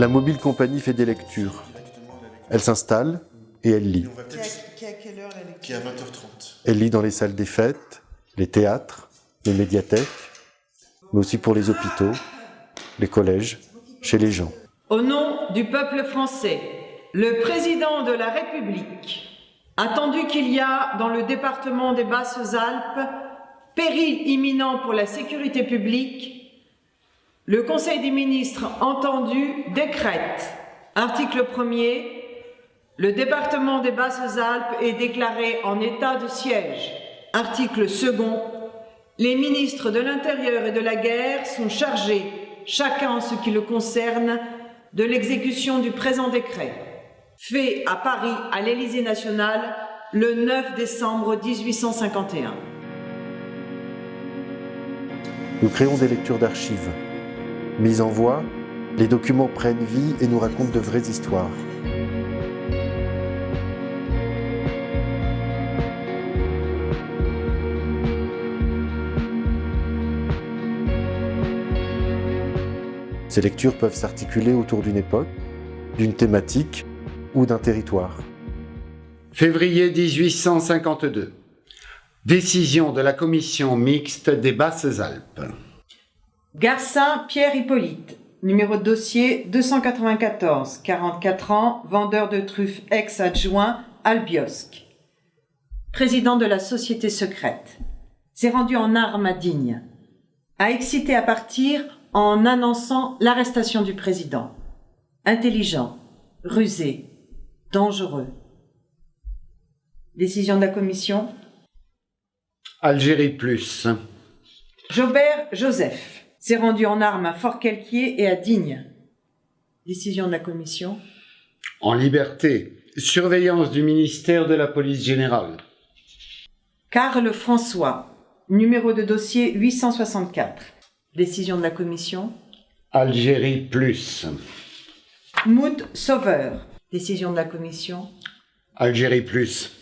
La mobile compagnie fait des lectures. Elle s'installe et elle lit. Qui à quelle heure la lecture? Qui est à 20h30. Elle lit dans les salles des fêtes, les théâtres, les médiathèques, mais aussi pour les hôpitaux, les collèges, chez les gens. Au nom du peuple français, le président de la République, attendu qu'il y a dans le département des Basses-Alpes péril imminent pour la sécurité publique, le Conseil des ministres entendu décrète, article 1er, le département des Basses-Alpes est déclaré en état de siège. Article 2, les ministres de l'Intérieur et de la Guerre sont chargés, chacun en ce qui le concerne, de l'exécution du présent décret, fait à Paris, à l'Élysée national, le 9 décembre 1851. Nous créons des lectures d'archives. Mises en voix, les documents prennent vie et nous racontent de vraies histoires. Ces lectures peuvent s'articuler autour d'une époque, d'une thématique ou d'un territoire. Février 1852. Décision de la commission mixte des Basses-Alpes. Garcin Pierre-Hippolyte, numéro de dossier 294, 44 ans, vendeur de truffes ex-adjoint, Albiosque. Président de la société secrète. S'est rendu en armes à Digne. A excité à partir en annonçant l'arrestation du président. Intelligent, rusé, dangereux. Décision de la commission. Algérie plus. Jobert Joseph s'est rendu en armes à Fort-Calquier et à Digne. Décision de la commission. En liberté. Surveillance du ministère de la police générale. Karl François, numéro de dossier 864. Décision de la commission. Algérie plus. Mout Sauveur. Décision de la commission. Algérie plus.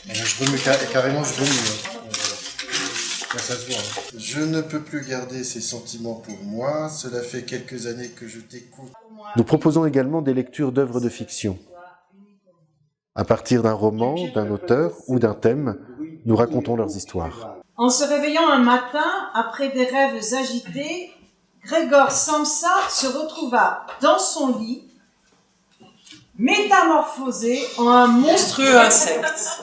Je remue carrément, je remue. Ça se voit. Hein. Je ne peux plus garder ces sentiments pour moi. Cela fait quelques années que je t'écoute. Nous proposons également des lectures d'œuvres de fiction. À partir d'un roman, d'un auteur ou d'un thème, nous racontons leurs histoires. En se réveillant un matin, après des rêves agités, Grégor Samsa se retrouva dans son lit, métamorphosé en un monstrueux insecte.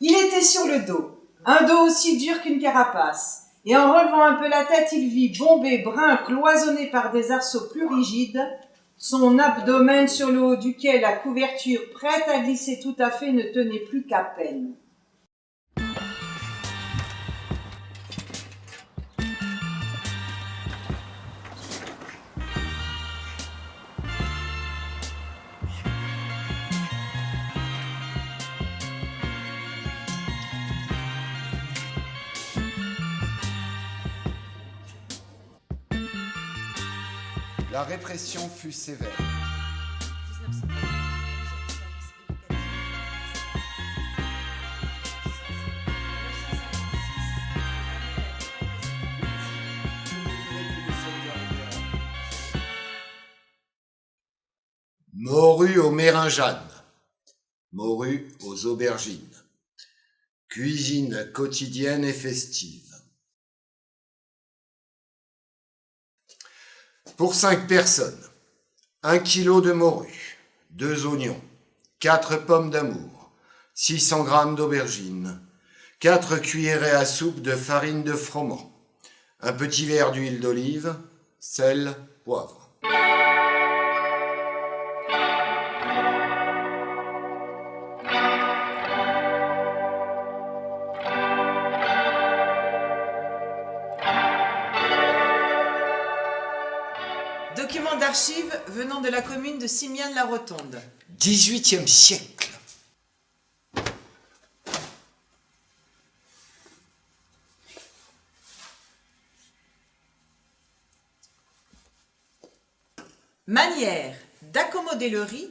Il était sur le dos, un dos aussi dur qu'une carapace, et en relevant un peu la tête, il vit bombé, brun, cloisonné par des arceaux plus rigides, son abdomen sur le haut duquel la couverture prête à glisser tout à fait ne tenait plus qu'à peine. La répression fut sévère. Morue aux méringanes, morue aux aubergines, cuisine quotidienne et festive. Pour 5 personnes, 1 kilo de morue, 2 oignons, 4 pommes d'amour, 600 g d'aubergines, 4 cuillerées à soupe de farine de froment, un petit verre d'huile d'olive, sel, poivre. d'archives venant de la commune de Simiane-la-Rotonde. 18e siècle. Manière d'accommoder le riz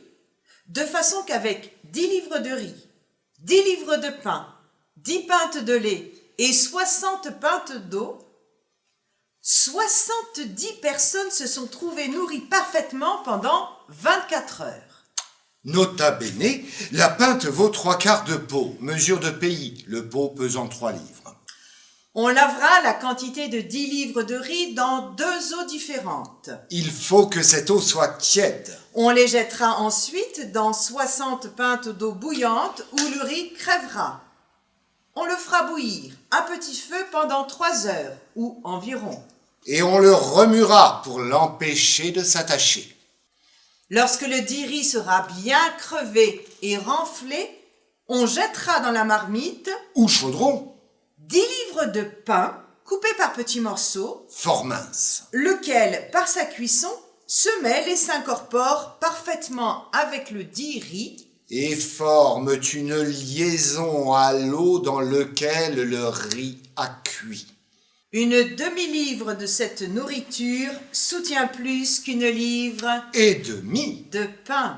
de façon qu'avec 10 livres de riz, 10 livres de pain, 10 pintes de lait et 60 pintes d'eau, 70 personnes se sont trouvées nourries parfaitement pendant 24 heures. Nota bene, la pinte vaut 3/4 de pot, mesure de pays, le pot pesant 3 livres. On lavera la quantité de 10 livres de riz dans 2 eaux différentes. Il faut que cette eau soit tiède. On les jettera ensuite dans 60 pintes d'eau bouillante où le riz crèvera. On le fera bouillir à petit feu pendant 3 heures ou environ. Et on le remuera pour l'empêcher de s'attacher. Lorsque le dit riz sera bien crevé et renflé, on jettera dans la marmite Ou chaudron, 10 livres de pain coupés par petits morceaux, fort mince. lequel, par sa cuisson, se mêle et s'incorpore parfaitement avec le dit riz Et forme une liaison à l'eau dans lequel le riz a cuit. Une demi-livre de cette nourriture soutient plus qu'une livre Et demi. de pain.